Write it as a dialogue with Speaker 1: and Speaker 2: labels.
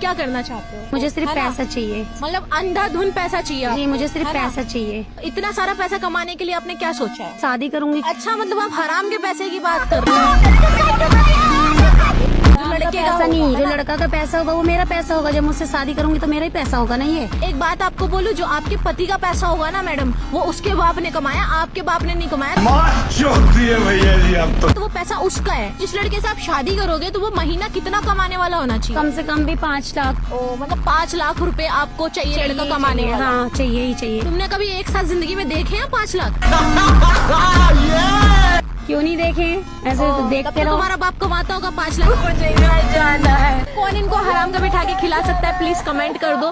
Speaker 1: क्या करना चाहते हो?
Speaker 2: मुझे सिर्फ
Speaker 1: है ना?
Speaker 2: पैसा चाहिए
Speaker 1: मतलब अंधाधुन पैसा चाहिए
Speaker 2: जी,
Speaker 1: आपको,
Speaker 2: मुझे सिर्फ
Speaker 1: है ना?
Speaker 2: पैसा चाहिए।
Speaker 1: इतना सारा पैसा कमाने के लिए आपने क्या सोचा है?
Speaker 2: शादी करूंगी।
Speaker 1: अच्छा, मतलब आप हराम के पैसे की बात कर रहे हो। जो लड़के का
Speaker 2: पैसा नहीं,
Speaker 1: होगा, है
Speaker 2: जो
Speaker 1: ना?
Speaker 2: लड़का का पैसा होगा वो मेरा पैसा होगा। जब मुझसे शादी करूंगी तो मेरा ही पैसा होगा ना ये।
Speaker 1: एक बात आपको बोलूं, जो आपके पति का पैसा होगा ना मैडम, वो उसके बाप ने कमाया, आपके बाप ने नहीं कमाया।
Speaker 3: मार चोद दिए भैया जी आप तो।
Speaker 1: तो वो पैसा उसका है। जिस लड़के से आप शादी करोगे तो वो महीना कितना कमाने वाला होना चाहिए?
Speaker 2: कम से कम भी 5 लाख
Speaker 1: ओ, मतलब 5 लाख रुपए आपको चाहिए लड़का कमाने
Speaker 2: चाहिए।
Speaker 1: वाला।
Speaker 2: हाँ, चाहिए ही चाहिए।
Speaker 1: तुमने कभी एक साथ जिंदगी में देखे हैं 5 लाख?
Speaker 2: क्यों नहीं देखे? ऐसे तो
Speaker 1: तब
Speaker 2: देखते
Speaker 1: तो
Speaker 2: रहो।
Speaker 1: तुम्हारा बाप कमाता होगा 5 लाख।
Speaker 2: मुझे घर जाना है।
Speaker 1: कौन इनको हराम का बिठा के खिला सकता है? प्लीज कमेंट कर दो।